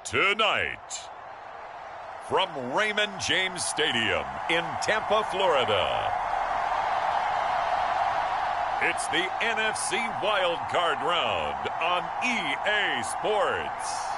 Tonight, from Raymond James Stadium in Tampa, Florida, it's the NFC wildcard round on EA Sports.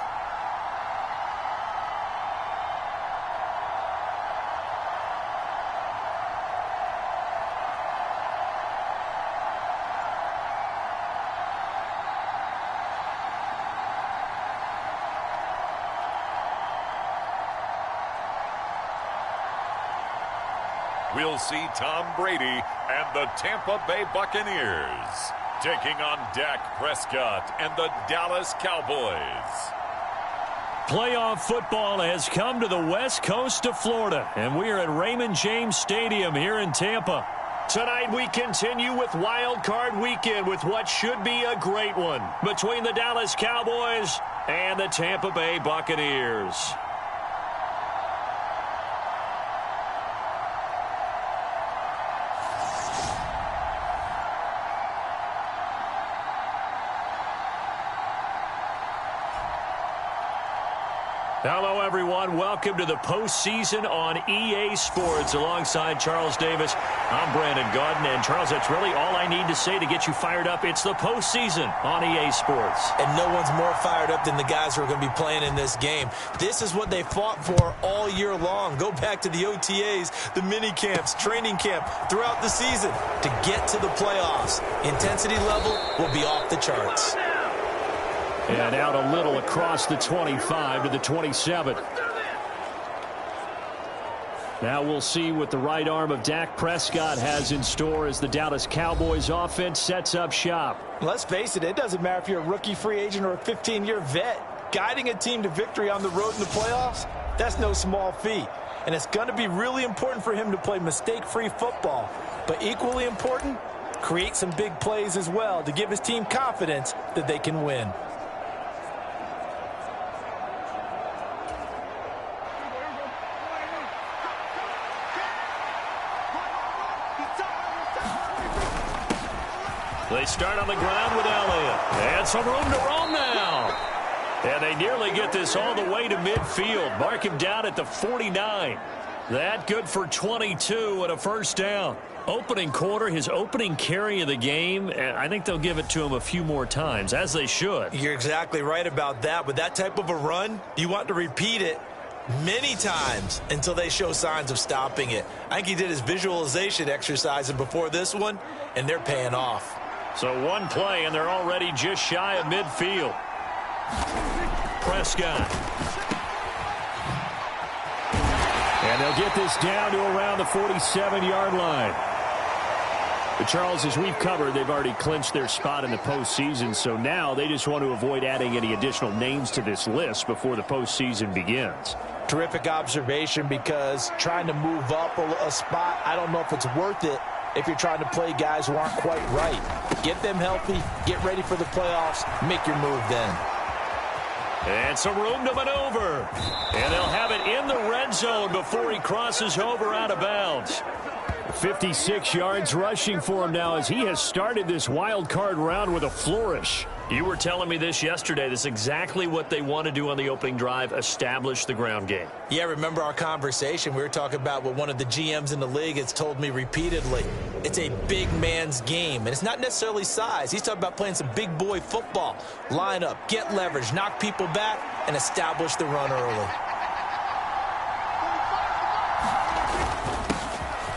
We'll see Tom Brady and the Tampa Bay Buccaneers taking on Dak Prescott and the Dallas Cowboys. Playoff football has come to the west coast of Florida, and we are at Raymond James Stadium here in Tampa. Tonight we continue with Wild Card Weekend with what should be a great one between the Dallas Cowboys and the Tampa Bay Buccaneers. Hello, everyone. Welcome to the postseason on EA Sports. Alongside Charles Davis, I'm Brandon Gaudin. And, Charles, that's really all I need to say to get you fired up. It's the postseason on EA Sports. And no one's more fired up than the guys who are going to be playing in this game. This is what they fought for all year long. Go back to the OTAs, the mini camps, training camp, throughout the season to get to the playoffs. Intensity level will be off the charts. And out a little across the 25 to the 27. Now we'll see what the right arm of Dak Prescott has in store as the Dallas Cowboys offense sets up shop. Let's face it, it doesn't matter if you're a rookie free agent or a 15-year vet. Guiding a team to victory on the road in the playoffs, that's no small feat. And it's going to be really important for him to play mistake-free football. But equally important, create some big plays as well to give his team confidence that they can win. They start on the ground with Elliott. And some room to roam now. And they nearly get this all the way to midfield. Mark him down at the 49. That good for 22 and a first down. Opening quarter, his opening carry of the game, and I think they'll give it to him a few more times, as they should. You're exactly right about that. With that type of a run, you want to repeat it many times until they show signs of stopping it. I think he did his visualization exercise before this one, and they're paying off. So one play, and they're already just shy of midfield. Prescott. And they'll get this down to around the 47-yard line. But, Charles, as we've covered, they've already clinched their spot in the postseason, so now they just want to avoid adding any additional names to this list before the postseason begins. Terrific observation, because trying to move up a spot, I don't know if it's worth it if you're trying to play guys who aren't quite right. Get them healthy, get ready for the playoffs, make your move then. And some room to maneuver. And they'll have it in the red zone before he crosses over out of bounds. 56 yards rushing for him now as he has started this wild card round with a flourish. You were telling me this yesterday. This is exactly what they want to do on the opening drive, establish the ground game. Yeah, remember our conversation? We were talking about what one of the GMs in the league has told me repeatedly. It's a big man's game, and it's not necessarily size. He's talking about playing some big boy football. Line up, get leverage, knock people back, and establish the run early.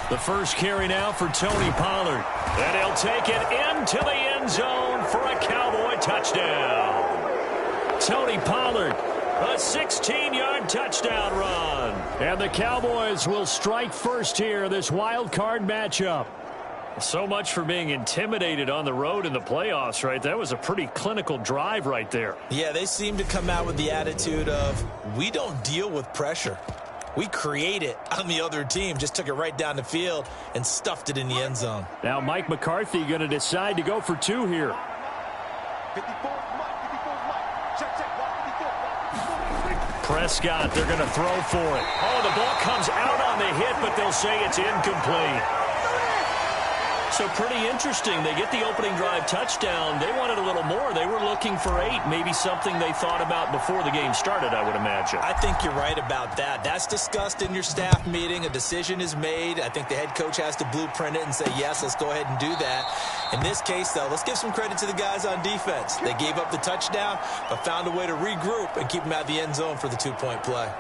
The first carry now for Tony Pollard. And he'll take it into the end zone for a Cowboy touchdown. Tony Pollard, a 16-yard touchdown run. And the Cowboys will strike first here, this wild card matchup. So much for being intimidated on the road in the playoffs, right? That was a pretty clinical drive right there. Yeah, they seem to come out with the attitude of, we don't deal with pressure. We create it on the other team. Just took it right down the field and stuffed it in the end zone. Now Mike McCarthy going to decide to go for two here. Prescott, they're going to throw for it. Oh, the ball comes out on the hit, but they'll say it's incomplete. So pretty interesting. They get the opening drive touchdown. They wanted a little more. They were looking for 8, maybe something they thought about before the game started, I would imagine. I think you're right about that. That's discussed in your staff meeting. A decision is made. I think the head coach has to blueprint it and say, yes, let's go ahead and do that. In this case, though, let's give some credit to the guys on defense. They gave up the touchdown, but found a way to regroup and keep them out of the end zone for the 2-point play.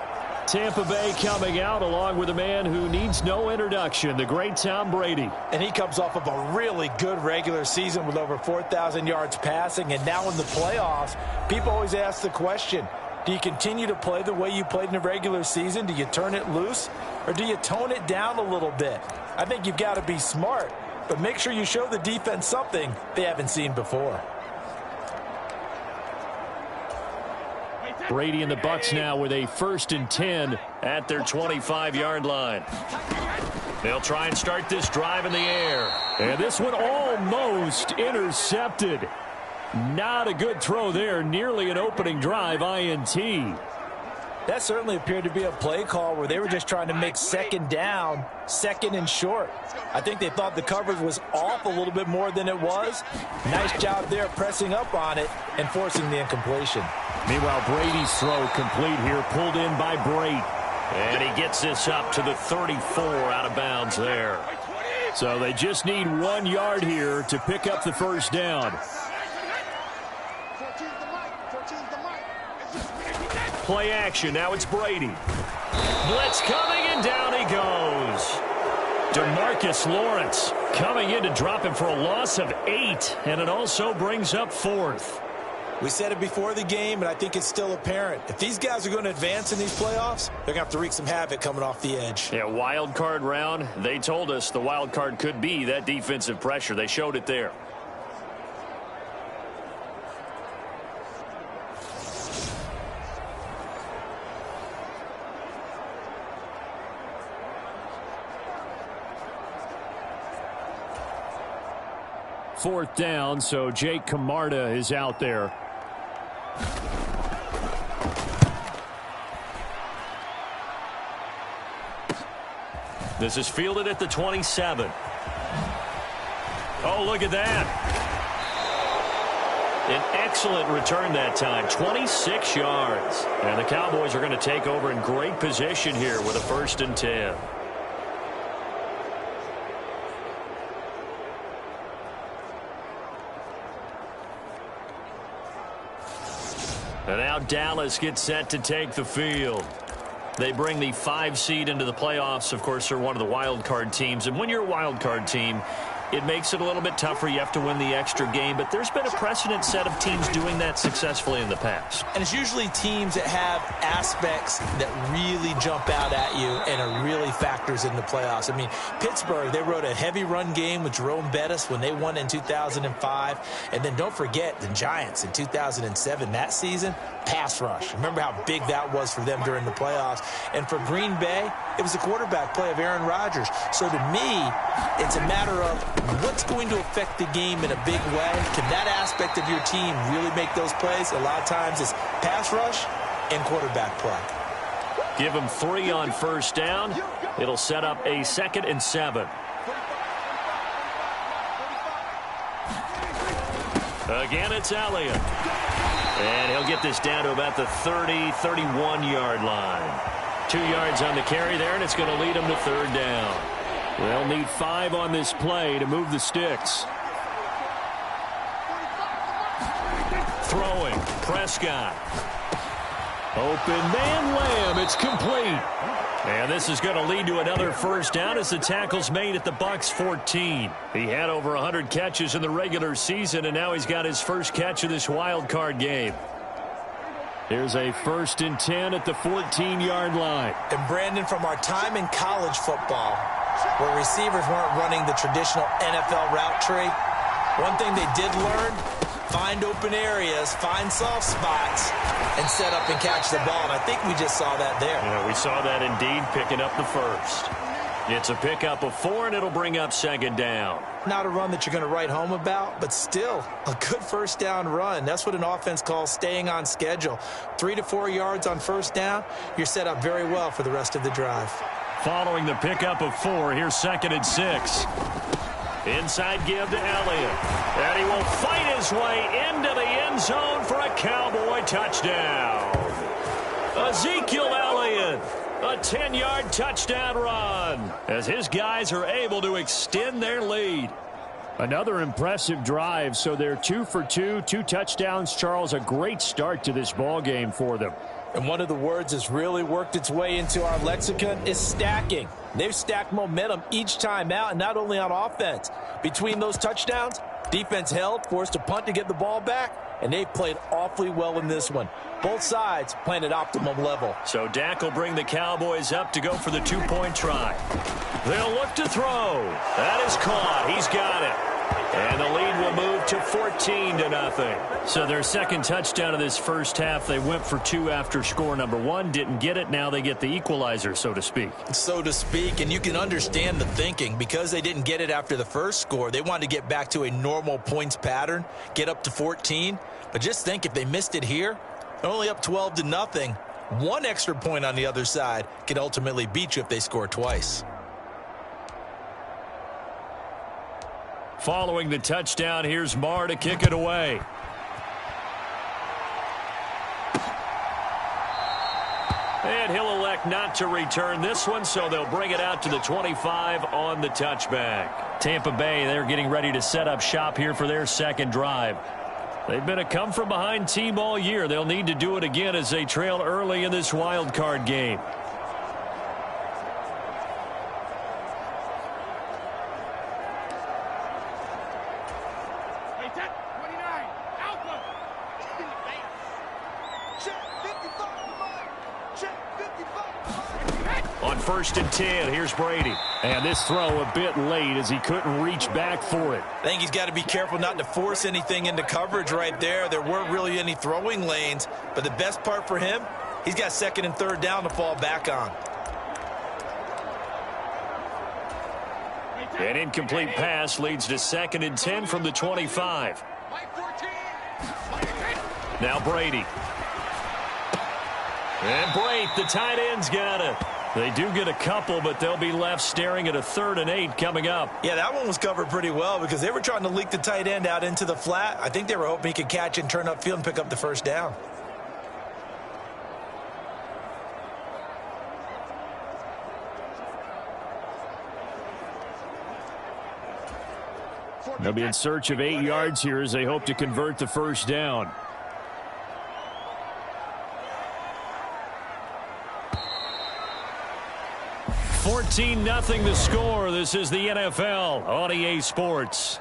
Tampa Bay coming out along with a man who needs no introduction, the great Tom Brady. And he comes off of a really good regular season with over 4,000 yards passing. And now in the playoffs, people always ask the question, do you continue to play the way you played in the regular season? Do you turn it loose? Or do you tone it down a little bit? I think you've got to be smart, but make sure you show the defense something they haven't seen before. Brady and the Bucs now with a 1st and 10 at their 25-yard line. They'll try and start this drive in the air. And this one almost intercepted. Not a good throw there. Nearly an opening drive INT. That certainly appeared to be a play call where they were just trying to make 2nd down, 2nd and short. I think they thought the coverage was off a little bit more than it was. Nice job there pressing up on it and forcing the incompletion. Meanwhile, Brady's throw complete here, pulled in by Brate. And he gets this up to the 34 out of bounds there. So they just need 1 yard here to pick up the 1st down. Play action. Now it's Brady. Blitz coming, and down he goes. DeMarcus Lawrence coming in to drop him for a loss of 8, and it also brings up 4th. We said it before the game, and I think it's still apparent. If these guys are going to advance in these playoffs, they're going to have to wreak some havoc coming off the edge. Yeah, wild card round. They told us the wild card could be that defensive pressure. They showed it there. Fourth down, so Jake Camarda is out there. This is fielded at the 27. Oh, look at that. An excellent return that time, 26 yards. And the Cowboys are going to take over in great position here with a 1st and 10. And now Dallas gets set to take the field. They bring the 5 seed into the playoffs. Of course, they're one of the wild card teams. And when you're a wild card team, it makes it a little bit tougher. You have to win the extra game. But there's been a precedent set of teams doing that successfully in the past. And it's usually teams that have aspects that really jump out at you and are really factors in the playoffs. I mean, Pittsburgh, they rode a heavy run game with Jerome Bettis when they won in 2005. And then don't forget the Giants in 2007, that season, pass rush. Remember how big that was for them during the playoffs. And for Green Bay, it was the quarterback play of Aaron Rodgers. So to me, it's a matter of what's going to affect the game in a big way. Can that aspect of your team really make those plays? A lot of times it's pass rush and quarterback play. Give them 3 on 1st down. It'll set up a 2nd and 7. Again, it's Elliott. And he'll get this down to about the 30, 31-yard line. 2 yards on the carry there, and it's going to lead them to 3rd down. They'll need 5 on this play to move the sticks. Throwing, Prescott. Open man, Lamb. It's complete. And this is going to lead to another 1st down as the tackle's made at the Bucs 14. He had over 100 catches in the regular season, and now he's got his first catch of this wild card game. Here's a 1st and 10 at the 14-yard line. And Brandon, from our time in college football, where receivers weren't running the traditional NFL route tree, one thing they did learn, find open areas, find soft spots, and set up and catch the ball. And I think we just saw that there. Yeah, we saw that indeed, picking up the 1st. It's a pickup of 4, and it'll bring up 2nd down. Not a run that you're going to write home about, but still a good 1st down run. That's what an offense calls staying on schedule. 3 to 4 yards on 1st down, you're set up very well for the rest of the drive. Following the pickup of 4, here's 2nd and 6. Inside give to Elliott. And he will fight his way into the end zone for a Cowboy touchdown. Ezekiel Elliott, a 10-yard touchdown run, as his guys are able to extend their lead. Another impressive drive, so they're 2 for 2, 2 touchdowns. Charles, a great start to this ball game for them. And one of the words that's really worked its way into our lexicon is stacking. They've stacked momentum each time out, and not only on offense. Between those touchdowns, defense held, forced a punt to get the ball back, and they've played awfully well in this one. Both sides playing at optimum level. So Dak will bring the Cowboys up to go for the 2-point try. They'll look to throw. That is caught. He's got it. And the lead will move to 14-0. So their second touchdown of this first half, they went for 2 after score number 1. Didn't get it. Now they get the equalizer, so to speak. So to speak, and you can understand the thinking. Because they didn't get it after the first score, they wanted to get back to a normal points pattern, get up to 14. But just think, if they missed it here, they're only up 12-0. One extra point on the other side could ultimately beat you if they score twice. Following the touchdown, here's Marr to kick it away. And he'll elect not to return this one, so they'll bring it out to the 25 on the touchback. Tampa Bay, they're getting ready to set up shop here for their second drive. They've been a come-from-behind team all year. They'll need to do it again as they trail early in this wild card game. On 1st and 10, here's Brady. And this throw a bit late as he couldn't reach back for it. I think he's got to be careful not to force anything into coverage right there. There weren't really any throwing lanes, but the best part for him, he's got 2nd and 3rd down to fall back on. An incomplete pass leads to 2nd and 10 from the 25. Now Brady. And Brate, the tight end's got it. They do get a couple, but they'll be left staring at a 3rd and 8 coming up. Yeah, that one was covered pretty well because they were trying to leak the tight end out into the flat. I think they were hoping he could catch and turn upfield and pick up the 1st down. They'll be in search of 8 yards here as they hope to convert the 1st down. $14-0 the score. This is the NFL on EA Sports.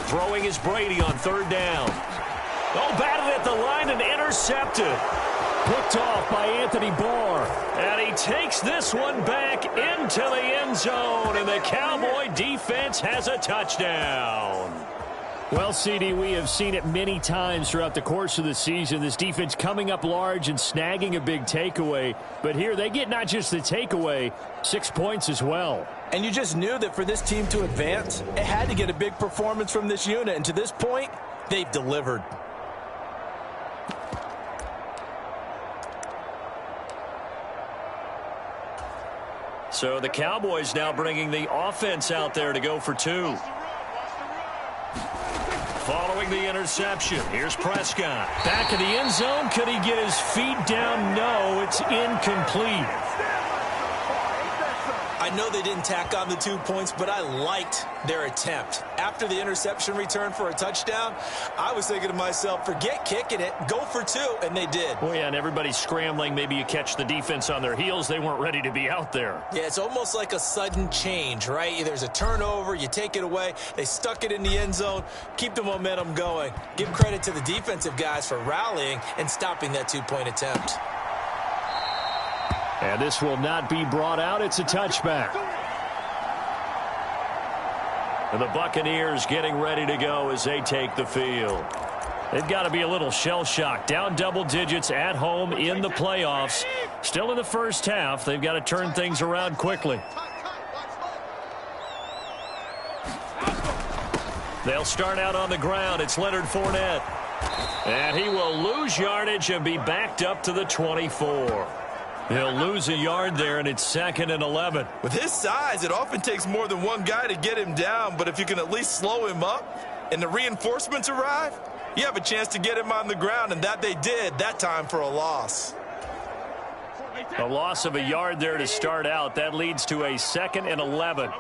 Throwing is Brady on 3rd down. Oh, batted at the line and intercepted. Picked off by Anthony Barr. And he takes this one back into the end zone. And the Cowboy defense has a touchdown. Well, CD, we have seen it many times throughout the course of the season. This defense coming up large and snagging a big takeaway. But here they get not just the takeaway, 6 points as well. And you just knew that for this team to advance, it had to get a big performance from this unit. And to this point, they've delivered. So the Cowboys now bringing the offense out there to go for 2. Following the interception, here's Prescott. Back in the end zone. Could he get his feet down? No, it's incomplete. I know they didn't tack on the 2 points, but I liked their attempt. After the interception return for a touchdown, I was thinking to myself, forget kicking it, go for 2, and they did. Well, yeah, and everybody's scrambling. Maybe you catch the defense on their heels. They weren't ready to be out there. Yeah, it's almost like a sudden change, right? There's a turnover, you take it away, they stuck it in the end zone, keep the momentum going. Give credit to the defensive guys for rallying and stopping that 2-point attempt. And this will not be brought out. It's a touchback. And the Buccaneers getting ready to go as they take the field. They've got to be a little shell-shocked. Down double digits at home in the playoffs. Still in the first half. They've got to turn things around quickly. They'll start out on the ground. It's Leonard Fournette. And he will lose yardage and be backed up to the 24. He'll lose a yard there, and it's 2nd and 11. With his size, it often takes more than one guy to get him down, but if you can at least slow him up and the reinforcements arrive, you have a chance to get him on the ground, and that they did that time for a loss. A loss of a yard there to start out. That leads to a 2nd and 11.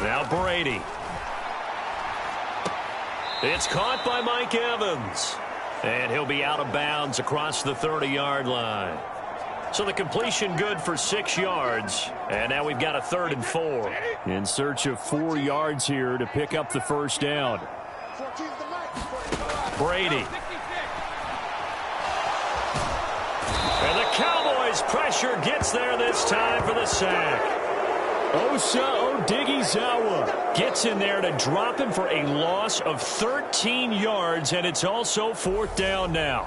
Now Brady. It's caught by Mike Evans. And he'll be out of bounds across the 30-yard line. So the completion good for 6 yards. And now we've got a 3rd and 4. In search of 4 yards here to pick up the first down. Brady. And the Cowboys pressure gets there this time for the sack. Osa Odighizuwa gets in there to drop him for a loss of 13 yards, and it's also 4th down now.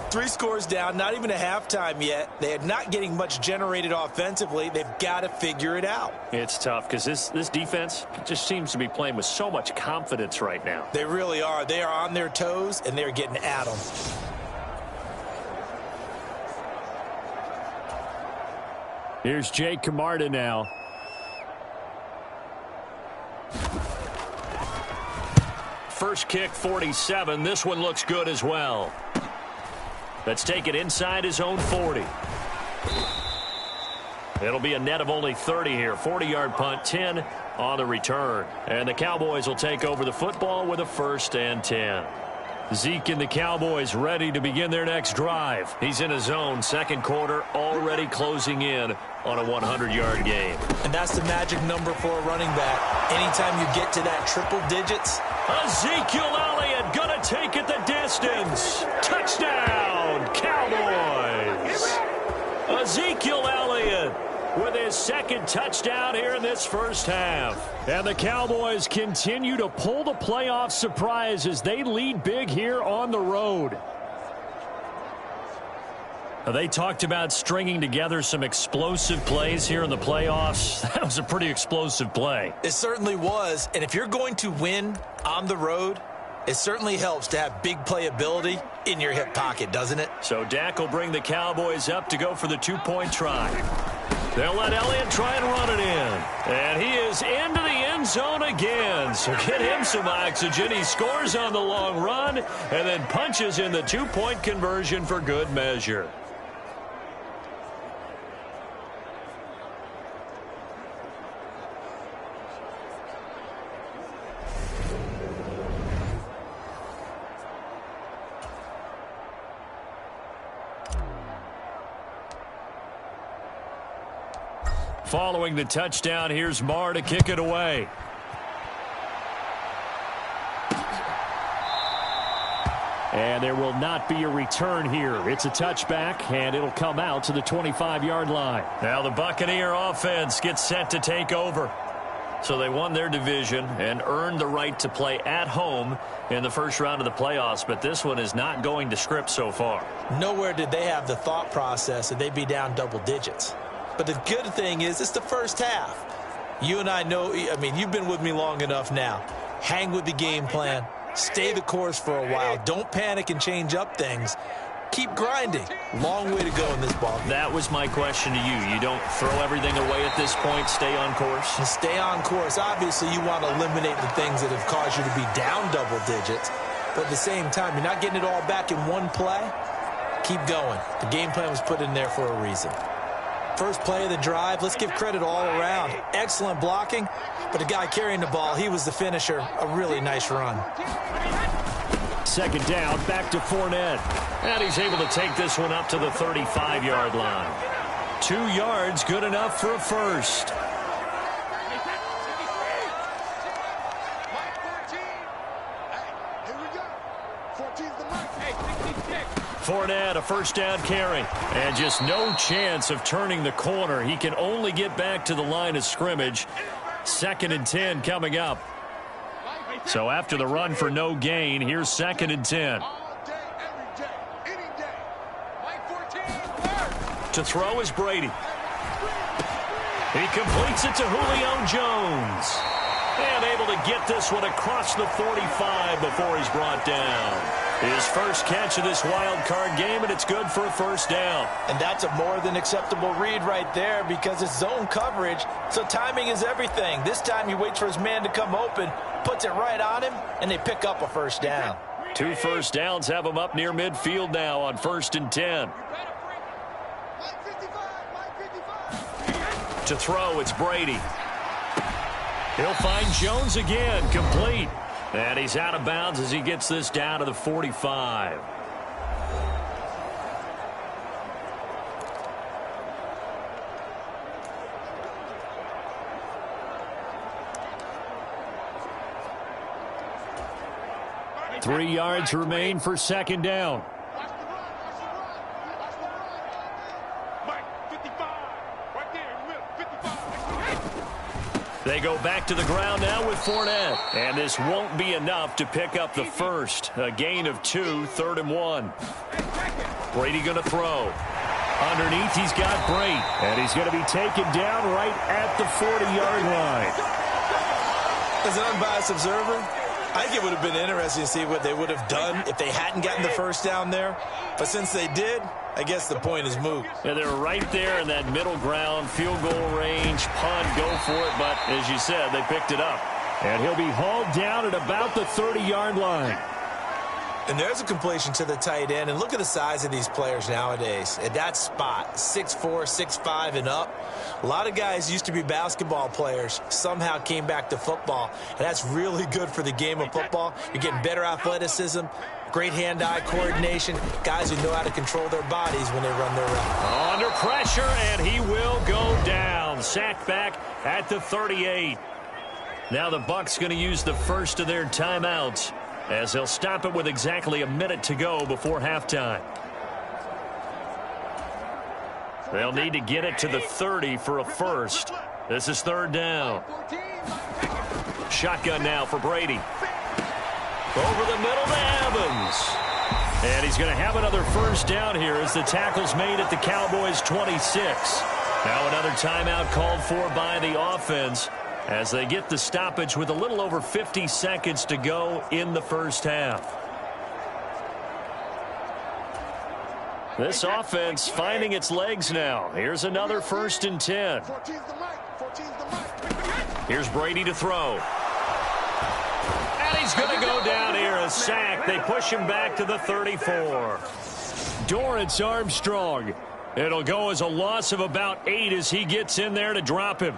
3 scores down, not even a halftime yet. They are not getting much generated offensively. They've got to figure it out. It's tough because this defense just seems to be playing with so much confidence right now. They really are. They are on their toes, and they're getting at them. Here's Jake Camarda now. First kick, 47. This one looks good as well. Let's take it inside his own 40. It'll be a net of only 30 here. 40-yard punt, 10 on the return. And the Cowboys will take over the football with a 1st and 10. Zeke and the Cowboys ready to begin their next drive. He's in his zone, 2nd quarter, already closing in on a 100-yard game. And that's the magic number for a running back. Anytime you get to that triple digits. Ezekiel Elliott gonna take it the distance. Touchdown, Cowboys. Ezekiel Elliott with his 2nd touchdown here in this first half. And the Cowboys continue to pull the playoff surprise as they lead big here on the road. They talked about stringing together some explosive plays here in the playoffs. That was a pretty explosive play. It certainly was. And if you're going to win on the road, it certainly helps to have big playability in your hip pocket, doesn't it? So Dak will bring the Cowboys up to go for the 2-point try. They'll let Elliott try and run it in. And he is into the end zone again. So get him some oxygen. He scores on the long run and then punches in the 2-point conversion for good measure. Following the touchdown, here's Marr to kick it away. And there will not be a return here. It's a touchback, and it'll come out to the 25-yard line. Now the Buccaneer offense gets set to take over. So they won their division and earned the right to play at home in the first round of the playoffs, but this one is not going to script so far. Nowhere did they have the thought process that they'd be down double digits. But the good thing is it's the first half. You and I know, I mean, you've been with me long enough now. Hang with the game plan. Stay the course for a while. Don't panic and change up things. Keep grinding. Long way to go in this ball game. That was my question to you. You don't throw everything away at this point. Stay on course? And stay on course. Obviously, you want to eliminate the things that have caused you to be down double digits. But at the same time, you're not getting it all back in one play. Keep going. The game plan was put in there for a reason. First play of the drive, let's give credit all around. Excellent blocking, but the guy carrying the ball, he was the finisher. A really nice run. 2nd down, back to Fournette. And he's able to take this one up to the 35-yard line. 2 yards, good enough for a first. Fournette, a first down carry. And just no chance of turning the corner. He can only get back to the line of scrimmage. 2nd and 10 coming up. So after the run for no gain, here's 2nd and 10. To throw is Brady. He completes it to Julio Jones. And able to get this one across the 45 before he's brought down. His first catch of this wild card game, and it's good for a first down. And that's a more than acceptable read right there because it's zone coverage, so timing is everything. This time he waits for his man to come open, puts it right on him, and they pick up a first down. 2 first downs have him up near midfield now on 1st and 10. To throw, it's Brady. He'll find Jones again, complete. And he's out of bounds as he gets this down to the 45. Three yards remain for 2nd down. They go back to the ground now with Fournette. And this won't be enough to pick up the first. A gain of 2, 3rd and 1. Brady going to throw. Underneath, he's got Brady. And he's going to be taken down right at the 40-yard line. As an unbiased observer, I think it would have been interesting to see what they would have done if they hadn't gotten the first down there. But since they did, I guess the point is moot. Yeah, they're right there in that middle ground, field goal range, punt, go for it. But as you said, they picked it up. And he'll be hauled down at about the 30-yard line. And there's a completion to the tight end. And look at the size of these players nowadays. At that spot, 6'4", 6'5", and up. A lot of guys used to be basketball players, somehow came back to football. And that's really good for the game of football. You're getting better athleticism, great hand-eye coordination, guys who know how to control their bodies when they run their route. Under pressure, and he will go down. Sacked back at the 38. Now the Bucs going to use the first of their timeouts, as they'll stop it with exactly a minute to go before halftime. They'll need to get it to the 30 for a first. This is 3rd down. Shotgun now for Brady. Over the middle to Evans. And he's going to have another first down here as the tackle's made at the Cowboys' 26. Now another timeout called for by the offense, as they get the stoppage with a little over 50 seconds to go in the first half. This offense finding its legs now. Here's another 1st and 10. Here's Brady to throw. And he's going to go down here, a sack. They push him back to the 34. Dorrance Armstrong. It'll go as a loss of about 8 as he gets in there to drop him.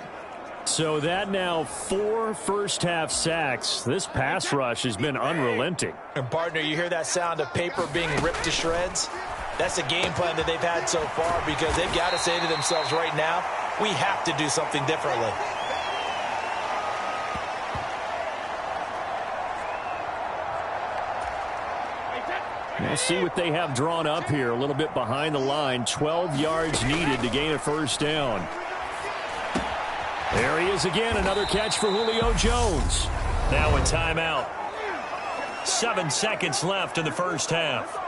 So that now 4 first-half sacks. This pass rush has been unrelenting. And, partner, you hear that sound of paper being ripped to shreds? That's the game plan that they've had so far, because they've got to say to themselves right now, we have to do something differently. We'll see what they have drawn up here a little bit behind the line. 12 yards needed to gain a first down. There he is again, another catch for Julio Jones. Now a timeout. 7 seconds left in the first half.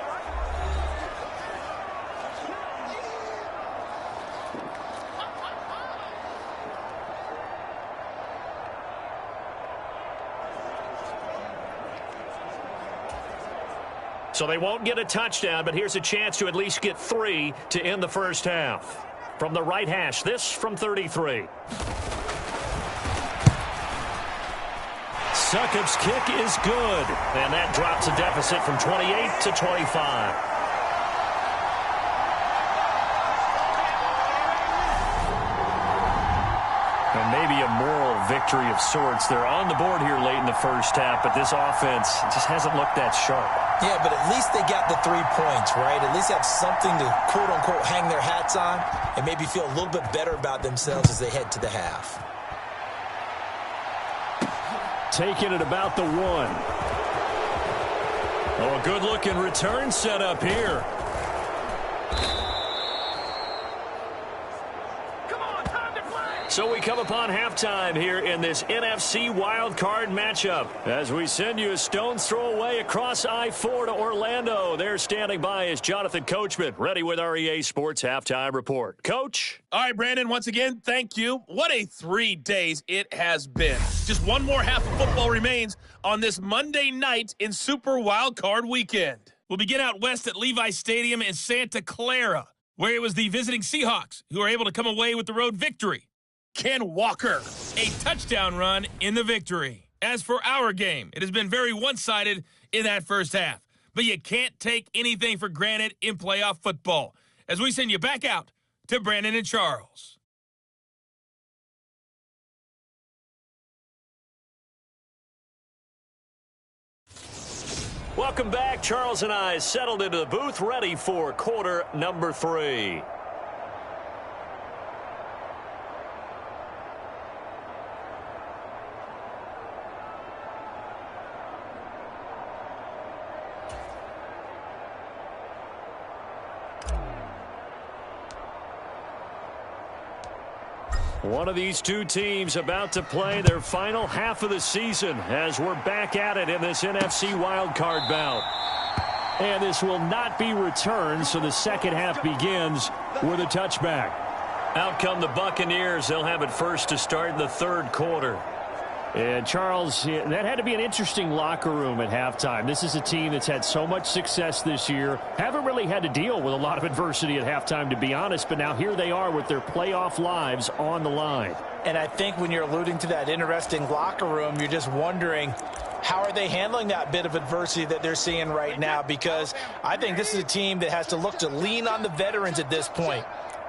So they won't get a touchdown, but here's a chance to at least get 3 to end the first half. From the right hash, this from 33. Succop's kick is good, and that drops a deficit from 28 to 25. And maybe a moral victory of sorts. They're on the board here late in the first half, but this offense just hasn't looked that sharp. Yeah, but at least they got the 3 points, right? At least have something to, quote-unquote, hang their hats on and maybe feel a little bit better about themselves as they head to the half. Taking it about the 1. Oh, a good-looking return set up here. So we come upon halftime here in this NFC wildcard matchup as we send you a stone's throw away across I-4 to Orlando. There standing by is Jonathan Coachman, ready with our EA Sports Halftime Report. Coach? All right, Brandon, once again, thank you. What a 3 days it has been. Just one more half of football remains on this Monday night in Super Wildcard Weekend. We'll begin out west at Levi Stadium in Santa Clara, where it was the visiting Seahawks who were able to come away with the road victory. Ken Walker, a touchdown run in the victory. As for our game, it has been very one-sided in that first half. But you can't take anything for granted in playoff football. As we send you back out to Brandon and Charles. Welcome back. Charles and I settled into the booth, ready for quarter number 3. One of these two teams about to play their final half of the season as we're back at it in this NFC wildcard bout. And this will not be returned, so the second half begins with a touchback. Out come the Buccaneers. They'll have it first to start in the third quarter. And, Charles, that had to be an interesting locker room at halftime. This is a team that's had so much success this year. Haven't really had to deal with a lot of adversity at halftime, to be honest. But now here they are with their playoff lives on the line. And I think when you're alluding to that interesting locker room, you're just wondering, how are they handling that bit of adversity that they're seeing right now? Because I think this is a team that has to look to lean on the veterans at this point.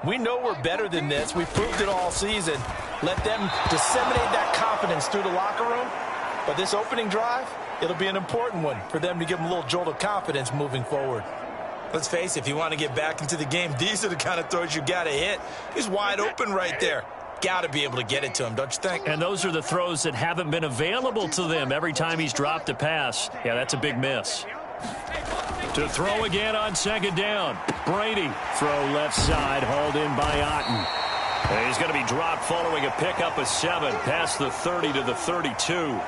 We know we're better than this. We've proved it all season. Let them disseminate that confidence through the locker room. But this opening drive, it'll be an important one for them to give them a little jolt of confidence moving forward. Let's face it, if you want to get back into the game, these are the kind of throws you got to hit. He's wide open right there. Got to be able to get it to him, don't you think? And those are the throws that haven't been available to them every time he's dropped a pass. Yeah, that's a big miss. To throw again on second down. Brady, throw left side, hauled in by Otten. And he's going to be dropped following a pickup of 7 past the 30 to the 32.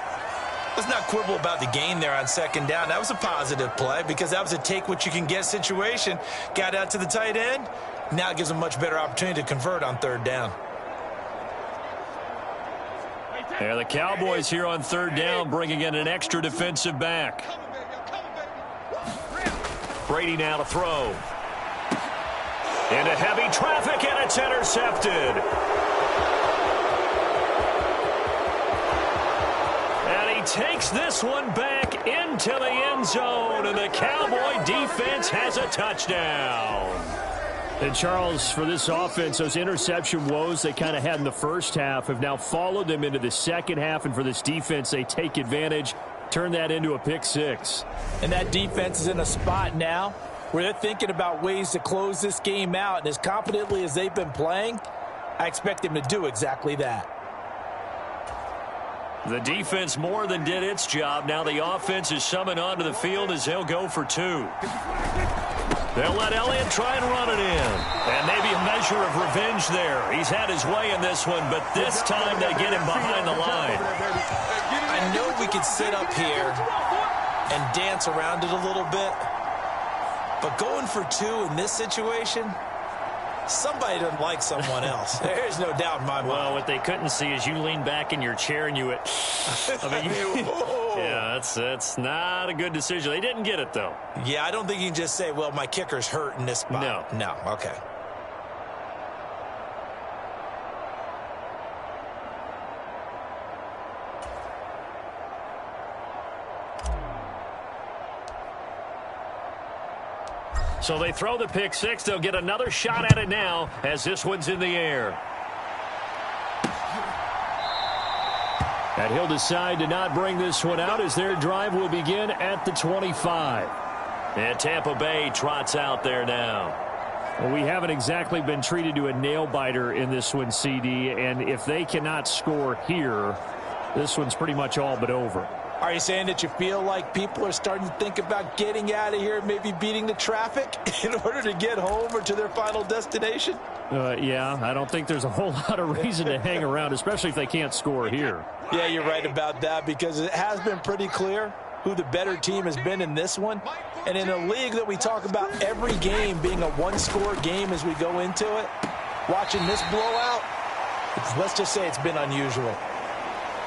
Let's not quibble about the gain there on second down. That was a positive play because that was a take-what-you-can-get situation. Got out to the tight end. Now it gives them much better opportunity to convert on third down. Yeah, the Cowboys here on third down bringing in an extra defensive back. Brady now to throw. Into heavy traffic, and it's intercepted. And he takes this one back into the end zone, and the Cowboy defense has a touchdown. And, Charles, for this offense, those interception woes they kind of had in the first half have now followed them into the second half, and for this defense, they take advantage, turn that into a pick 6. And that defense is in a spot now where they're thinking about ways to close this game out. And as confidently as they've been playing, I expect them to do exactly that. The defense more than did its job. Now the offense is summoned onto the field as they'll go for 2. They'll let Elliott try and run it in. And maybe a measure of revenge there. He's had his way in this one, but this time they get him behind the line. I know we could sit up here and dance around it a little bit, but going for 2 in this situation, somebody doesn't like someone else. There's no doubt in my mind. Well, what they couldn't see is you lean back in your chair and you went, I mean, yeah, that's not a good decision. They didn't get it, though. Yeah, I don't think you can just say, well, my kicker's hurt in this spot. No, okay. So they throw the pick 6. They'll get another shot at it now as this one's in the air. And he'll decide to not bring this one out as their drive will begin at the 25. And Tampa Bay trots out there now. Well, we haven't exactly been treated to a nail-biter in this one, CD, and if they cannot score here, this one's pretty much all but over. Are you saying that you feel like people are starting to think about getting out of here, maybe beating the traffic in order to get home or to their final destination? Yeah, I don't think there's a whole lot of reason to hang around, especially if they can't score here. Yeah, you're right about that, because it has been pretty clear who the better team has been in this one. And in a league that we talk about every game being a one-score game as we go into it, watching this blowout, let's just say it's been unusual.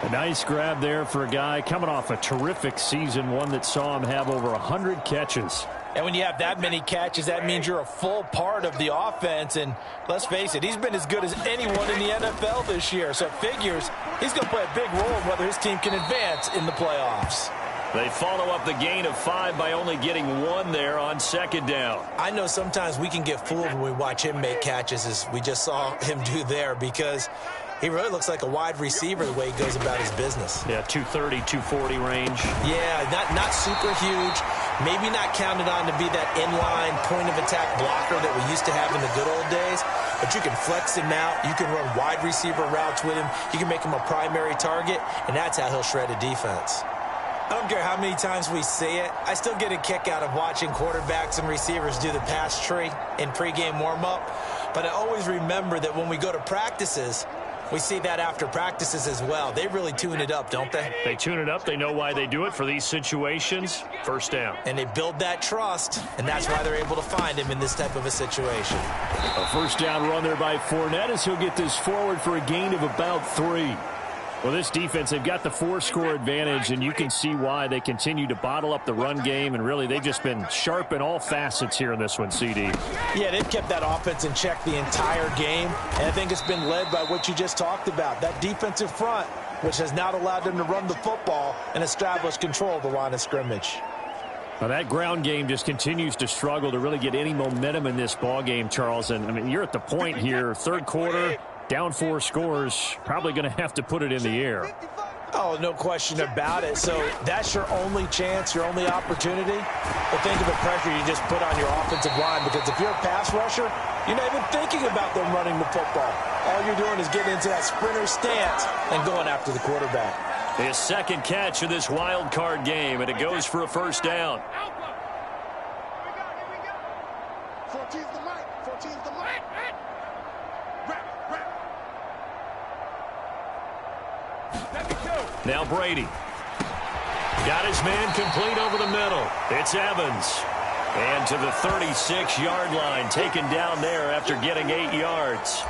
A nice grab there for a guy coming off a terrific season, one that saw him have over 100 catches. And when you have that many catches, that means you're a full part of the offense. And let's face it, he's been as good as anyone in the NFL this year. So it figures he's going to play a big role in whether his team can advance in the playoffs. They follow up the gain of 5 by only getting 1 there on second down. I know sometimes we can get fooled when we watch him make catches, as we just saw him do there, because he really looks like a wide receiver the way he goes about his business. Yeah, 230, 240 range. Yeah, not super huge. Maybe not counted on to be that inline point-of-attack blocker that we used to have in the good old days. But you can flex him out. You can run wide receiver routes with him. You can make him a primary target, and that's how he'll shred a defense. I don't care how many times we see it. I still get a kick out of watching quarterbacks and receivers do the pass tree in pregame warm-up. But I always remember that when we go to practices, we see that after practices as well. They really tune it up, don't they? They tune it up. They know why they do it for these situations. First down. And they build that trust, and that's why they're able to find him in this type of a situation. A first down run there by Fournette as he'll get this forward for a gain of about 3. Well, this defense, they've got the 4-score advantage, and you can see why they continue to bottle up the run game, and really they've just been sharp in all facets here in this one, CD. Yeah, they've kept that offense in check the entire game, and I think it's been led by what you just talked about, that defensive front, which has not allowed them to run the football and establish control of the line of scrimmage. Now, that ground game just continues to struggle to really get any momentum in this ball game, Charles, and I mean, you're at the point here, third quarter, down 4 scores, probably going to have to put it in the air. Oh, no question about it. So that's your only chance, your only opportunity. But think of the pressure you just put on your offensive line, because if you're a pass rusher, you're not even thinking about them running the football. All you're doing is getting into that sprinter stance and going after the quarterback. His second catch of this wild card game, and it goes for a first down. 14's the mic. 14's the mic. Now Brady. Got his man complete over the middle. It's Evans. And to the 36-yard line, taken down there after getting 8 yards.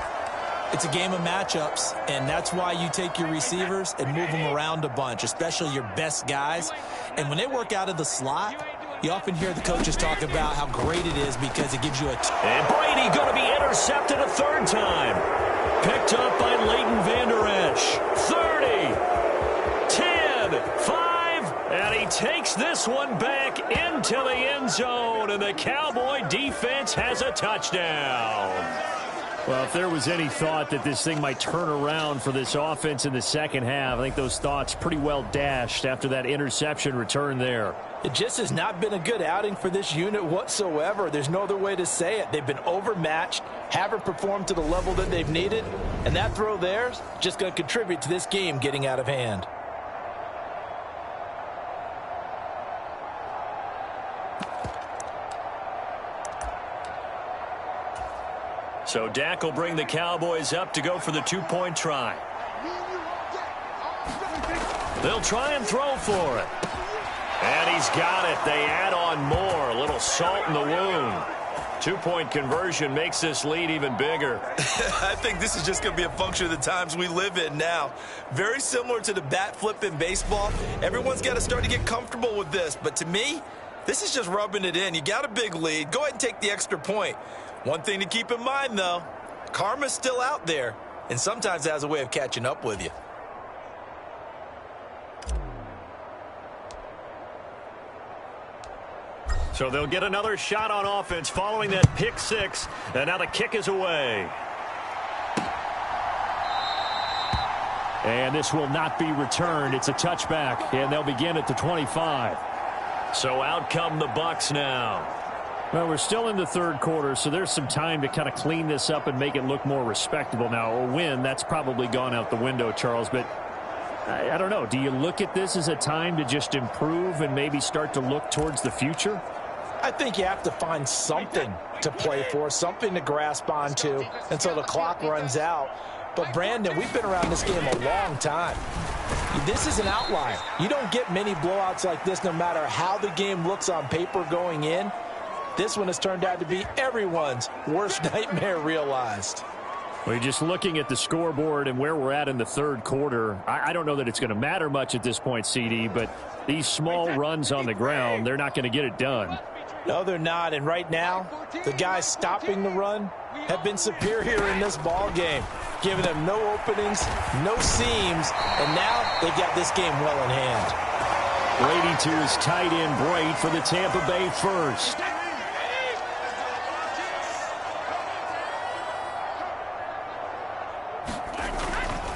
It's a game of matchups, and that's why you take your receivers and move them around a bunch, especially your best guys. And when they work out of the slot, you often hear the coaches talk about how great it is because it gives you a... And Brady going to be intercepted a third time. Picked up by Leighton Vander Esch. 30. 5, and he takes this one back into the end zone, and the Cowboy defense has a touchdown. Well, if there was any thought that this thing might turn around for this offense in the second half, I think those thoughts pretty well dashed after that interception return there. It just has not been a good outing for this unit whatsoever. There's no other way to say it. They've been overmatched, haven't performed to the level that they've needed, and that throw there is just going to contribute to this game getting out of hand. So Dak will bring the Cowboys up to go for the 2-point try. They'll try and throw for it. And he's got it. They add on more. A little salt in the wound. 2-point conversion makes this lead even bigger. I think this is just going to be a function of the times we live in now. Very similar to the bat flip in baseball. Everyone's got to start to get comfortable with this. But to me, this is just rubbing it in. You got a big lead. Go ahead and take the extra point. One thing to keep in mind, though, karma's still out there, and sometimes it has a way of catching up with you. So they'll get another shot on offense following that pick 6, and now the kick is away. And this will not be returned. It's a touchback, and they'll begin at the 25. So out come the Bucs now. Well, we're still in the third quarter, so there's some time to kind of clean this up and make it look more respectable now. A win, that's probably gone out the window, Charles, but I don't know. Do you look at this as a time to just improve and maybe start to look towards the future? I think you have to find something to play for, something to grasp onto until the clock runs out. But, Brandon, we've been around this game a long time. This is an outlier. You don't get many blowouts like this no matter how the game looks on paper going in. This one has turned out to be everyone's worst nightmare realized. Well, just looking at the scoreboard and where we're at in the third quarter, I don't know that it's going to matter much at this point, CD, but these small runs on the ground, they're not going to get it done. No, they're not. And right now, the guys stopping the run have been superior in this ball game, giving them no openings, no seams, and now they've got this game well in hand. Brady to his tight end, Braid, for the Tampa Bay first.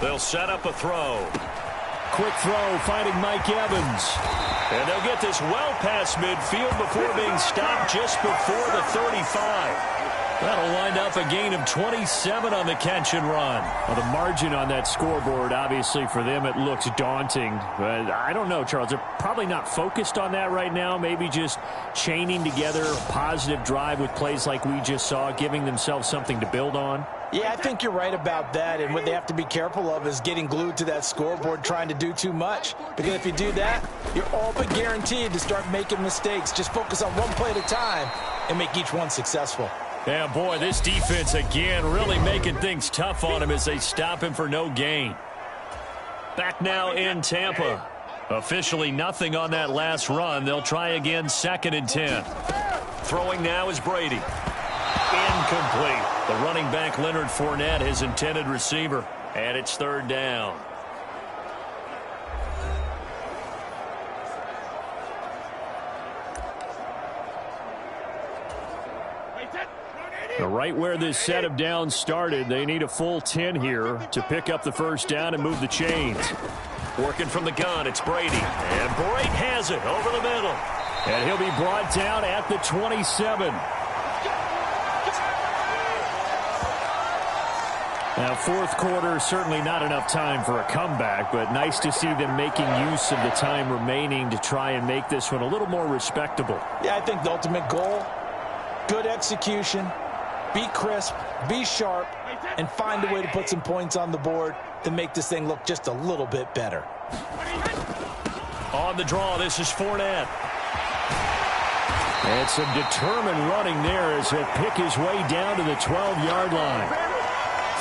They'll set up a throw. Quick throw, finding Mike Evans. And they'll get this well past midfield before being stopped just before the 35. That'll wind up a gain of 27 on the catch and run. Well, the margin on that scoreboard, obviously, for them, it looks daunting. But I don't know, Charles. They're probably not focused on that right now. Maybe just chaining together a positive drive with plays like we just saw, giving themselves something to build on. Yeah, I think you're right about that. And what they have to be careful of is getting glued to that scoreboard trying to do too much. Because if you do that, you're all but guaranteed to start making mistakes. Just focus on one play at a time and make each one successful. Yeah, boy, this defense, again, really making things tough on him as they stop him for no gain. Back now in Tampa. Officially nothing on that last run. They'll try again 2nd and 10. Throwing now is Brady. Incomplete. The running back, Leonard Fournette, his intended receiver. And it's 3rd down. Right where this set of downs started, they need a full 10 here to pick up the first down and move the chains. Working from the gun, it's Brady. And Brady has it over the middle. And he'll be brought down at the 27. Now, fourth quarter, certainly not enough time for a comeback, but nice to see them making use of the time remaining to try and make this one a little more respectable. Yeah, I think the ultimate goal, good execution, be crisp, be sharp, and find a way to put some points on the board to make this thing look just a little bit better. On the draw, this is Fournette. And some determined running there as he'll pick his way down to the 12-yard line.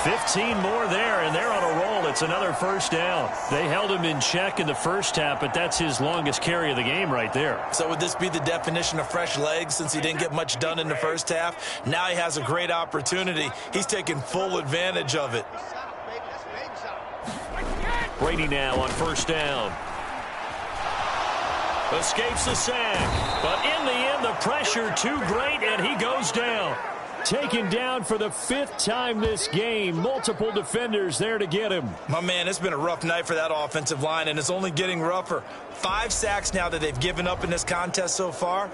15 more there, and they're on a roll. It's another first down. They held him in check in the first half, but that's his longest carry of the game right there. So would this be the definition of fresh legs since he didn't get much done in the first half? Now he has a great opportunity. He's taking full advantage of it. Brady now on first down. Escapes the sack, but in the end, the pressure too great, and he goes down. Taken down for the 5th time this game. Multiple defenders there to get him. My man, it's been a rough night for that offensive line, and it's only getting rougher. 5 sacks now that they've given up in this contest so far.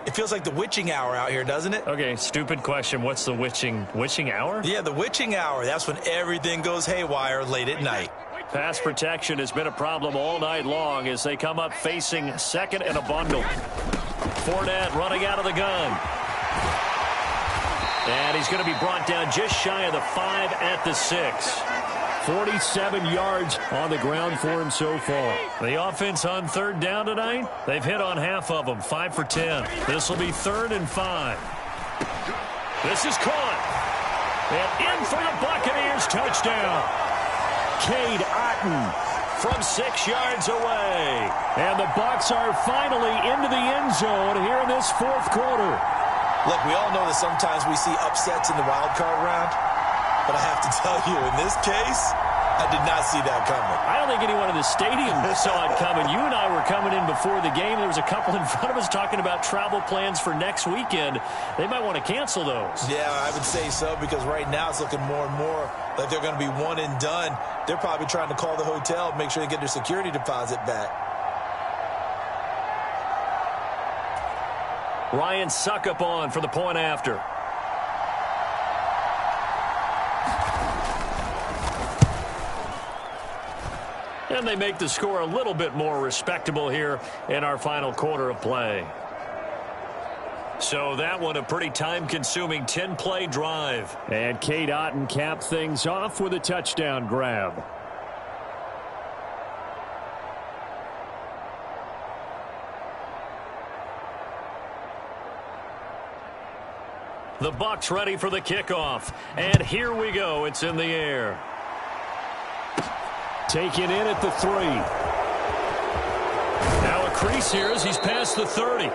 It feels like the witching hour out here, doesn't it? Okay, stupid question. What's the witching hour? Yeah, the witching hour. That's when everything goes haywire late at night. Pass protection has been a problem all night long as they come up facing 2nd and a bundle. Fournette running out of the gun. And he's going to be brought down just shy of the 5 at the 6. 47 yards on the ground for him so far. The offense on 3rd down tonight, they've hit on half of them, 5 for 10. This will be 3rd and 5. This is caught. And in for the Buccaneers touchdown. Cade Otton from 6 yards away. And the Bucs are finally into the end zone here in this 4th quarter. Look, we all know that sometimes we see upsets in the wild card round, but I have to tell you, in this case, I did not see that coming. I don't think anyone in the stadium saw it coming. You and I were coming in before the game. There was a couple in front of us talking about travel plans for next weekend. They might want to cancel those. Yeah, I would say so, because right now it's looking more and more like they're going to be one and done. They're probably trying to call the hotel, make sure they get their security deposit back. Ryan Suckup on for the point after. And they make the score a little bit more respectable here in our final quarter of play. So that one a pretty time-consuming 10-play drive. And Kate Otten capped things off with a touchdown grab. The Bucs ready for the kickoff. And here we go. It's in the air. Taken in at the 3. Now a crease here as he's past the 30.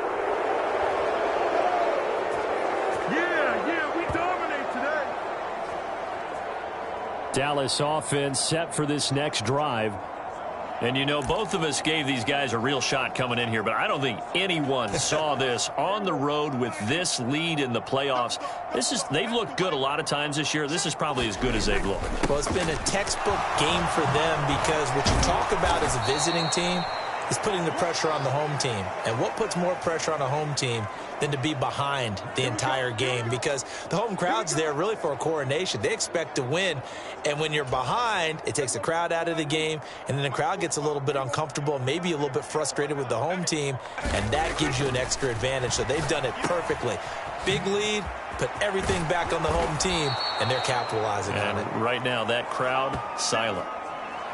Yeah, we dominate today. Dallas offense set for this next drive. And, you know, both of us gave these guys a real shot coming in here, but I don't think anyone saw this on the road with this lead in the playoffs. They've looked good a lot of times this year. This is probably as good as they've looked. Well, it's been a textbook game for them because what you talk about as a visiting team is putting the pressure on the home team. And what puts more pressure on a home team than to be behind the entire game? Because the home crowd's there really for a coronation. They expect to win. And when you're behind, it takes the crowd out of the game. And then the crowd gets a little bit uncomfortable, maybe a little bit frustrated with the home team. And that gives you an extra advantage. So they've done it perfectly. Big lead, put everything back on the home team, and they're capitalizing on it. Right now, that crowd, silent.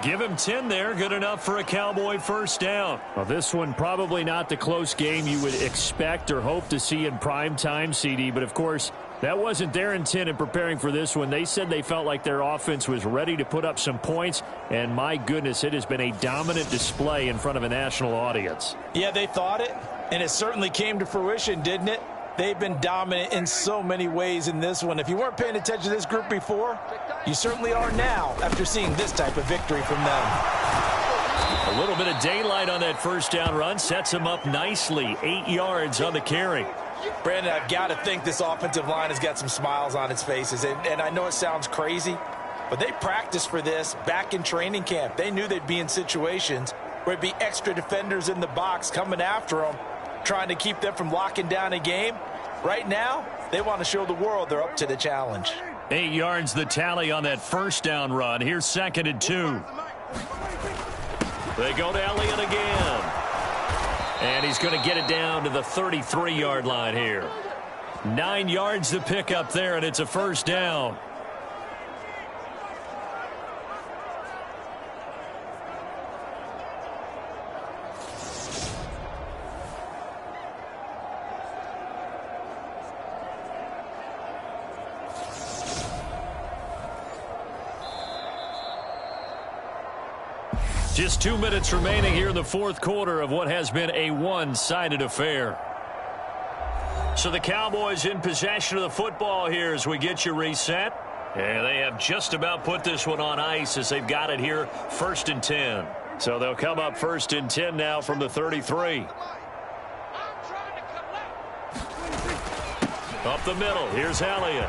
Give him 10 there. Good enough for a Cowboy first down. Well, this one probably not the close game you would expect or hope to see in prime time, CD. But, of course, that wasn't their intent in preparing for this one. They said they felt like their offense was ready to put up some points. And, my goodness, it has been a dominant display in front of a national audience. Yeah, they thought it, and it certainly came to fruition, didn't it? They've been dominant in so many ways in this one. If you weren't paying attention to this group before, you certainly are now after seeing this type of victory from them. A little bit of daylight on that first down run sets him up nicely. 8 yards on the carry. Brandon, I've got to think this offensive line has got some smiles on its faces. And I know it sounds crazy, but they practiced for this back in training camp. They knew they'd be in situations where it'd be extra defenders in the box coming after them, trying to keep them from locking down a game. Right now, they want to show the world they're up to the challenge. 8 yards the tally on that first down run. Here's 2nd and 2. They go to Elliott again. And he's going to get it down to the 33-yard line here. 9 yards to pick up there, and it's a first down. Just 2 minutes remaining here in the fourth quarter of what has been a one-sided affair. So the Cowboys in possession of the football here as we get you reset. And they have just about put this one on ice as they've got it here 1st and 10. So they'll come up 1st and 10 now from the 33. Up the middle. Here's Elliott.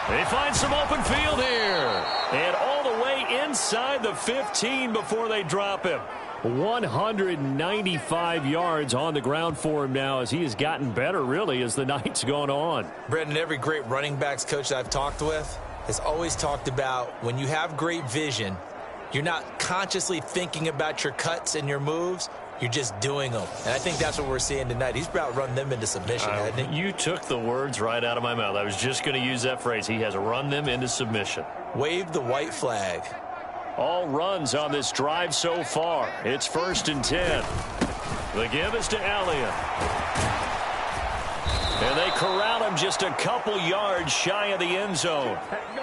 They find some open field here. And all the way inside the 15 before they drop him. 195 yards on the ground for him now as he has gotten better, really, as the night's gone on. Brendan, every great running backs coach that I've talked with has always talked about when you have great vision, you're not consciously thinking about your cuts and your moves. You're just doing them. And I think that's what we're seeing tonight. He's about run them into submission, hasn't he? You took the words right out of my mouth. I was just going to use that phrase. He has run them into submission. Wave the white flag. All runs on this drive so far. It's 1st and 10. The give is to Elliott. And they corral him just a couple yards shy of the end zone.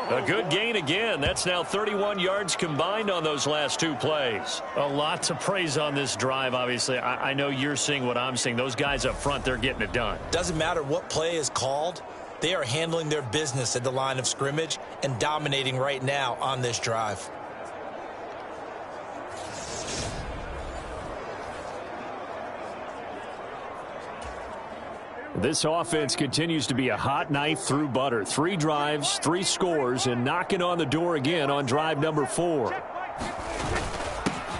A good gain again. That's now 31 yards combined on those last 2 plays. A lot to praise on this drive, obviously. I know you're seeing what I'm seeing. Those guys up front, they're getting it done. Doesn't matter what play is called. They are handling their business at the line of scrimmage and dominating right now on this drive. This offense continues to be a hot knife through butter. 3 drives, 3 scores, and knocking on the door again on drive number 4.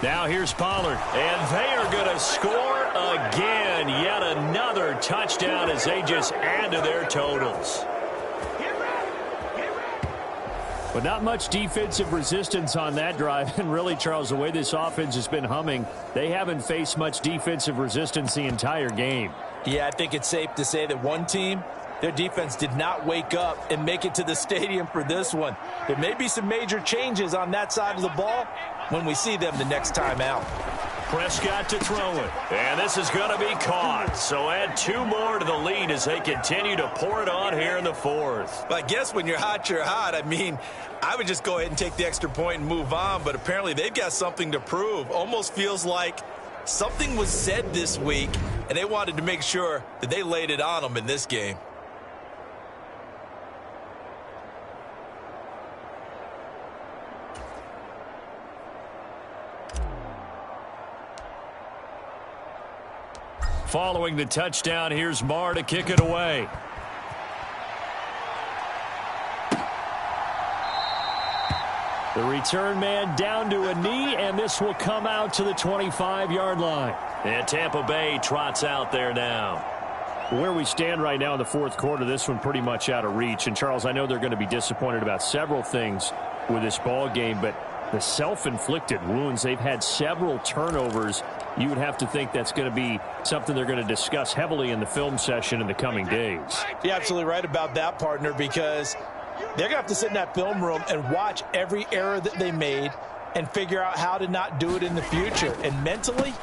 Now here's Pollard, and they are going to score again. Yet another touchdown as they just add to their totals. But not much defensive resistance on that drive. And really, Charles, the way this offense has been humming, they haven't faced much defensive resistance the entire game. Yeah, I think it's safe to say that one team, their defense did not wake up and make it to the stadium for this one. There may be some major changes on that side of the ball when we see them the next time out. Prescott to throw it. And this is going to be caught. So add 2 more to the lead as they continue to pour it on here in the fourth. But I guess when you're hot, you're hot. I mean, I would just go ahead and take the extra point and move on. But apparently they've got something to prove. Almost feels like something was said this week, and they wanted to make sure that they laid it on them in this game. Following the touchdown, here's Marr to kick it away. The return man down to a knee, and this will come out to the 25-yard line. And Tampa Bay trots out there now. Where we stand right now in the fourth quarter, this one pretty much out of reach. And, Charles, I know they're going to be disappointed about several things with this ball game, but the self-inflicted wounds, they've had several turnovers. You would have to think that's going to be something they're going to discuss heavily in the film session in the coming days. You're absolutely right about that, partner, because they're going to have to sit in that film room and watch every error that they made and figure out how to not do it in the future. And mentally,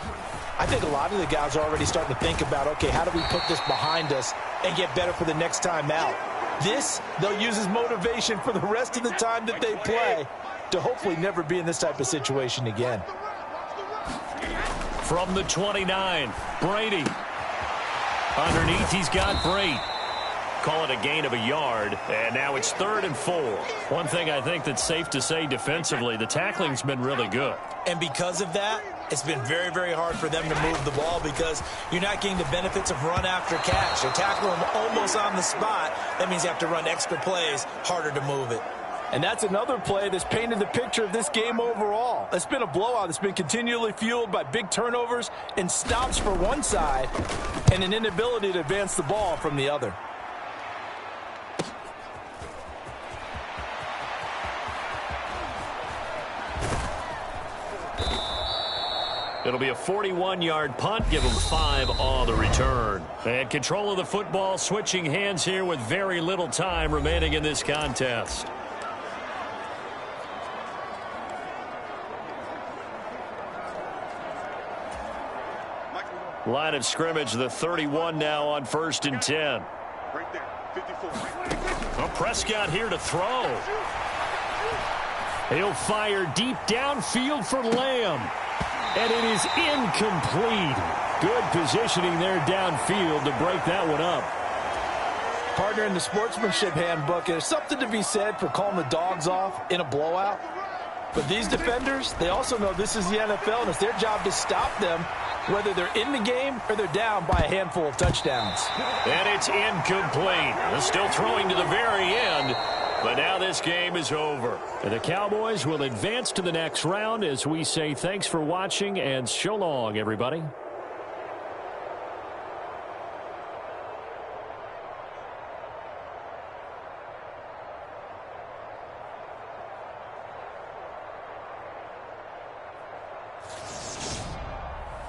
I think a lot of the guys are already starting to think about, okay, how do we put this behind us and get better for the next time out? This, they'll use as motivation for the rest of the time that they play to hopefully never be in this type of situation again. From the 29, Brady. Underneath, he's got Brate. Call it a gain of a yard, and now it's 3rd and 4. One thing I think that's safe to say defensively, the tackling's been really good. And because of that, it's been very, very hard for them to move the ball because you're not getting the benefits of run after catch. They're tackling them almost on the spot. That means you have to run extra plays, harder to move it. And that's another play that's painted the picture of this game overall. It's been a blowout. It's been continually fueled by big turnovers and stops for one side and an inability to advance the ball from the other. It'll be a 41-yard punt. Give them 5 on the return. And control of the football, switching hands here with very little time remaining in this contest. Line of scrimmage, the 31 now on 1st and 10. Right there, 54. Well, Prescott here to throw. He'll fire deep downfield for Lamb. And it is incomplete. Good positioning there downfield to break that one up. Partner, in the sportsmanship handbook, there's something to be said for calling the dogs off in a blowout. But these defenders, they also know this is the NFL, and it's their job to stop them, whether they're in the game or they're down by a handful of touchdowns. And it's incomplete. They're still throwing to the very end. But now this game is over. And the Cowboys will advance to the next round as we say thanks for watching and so long, everybody.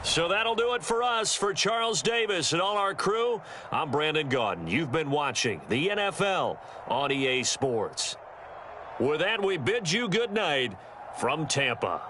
So that'll do it for us. For Charles Davis and all our crew, I'm Brandon Gaudin. You've been watching the NFL on EA Sports. With that, we bid you good night from Tampa.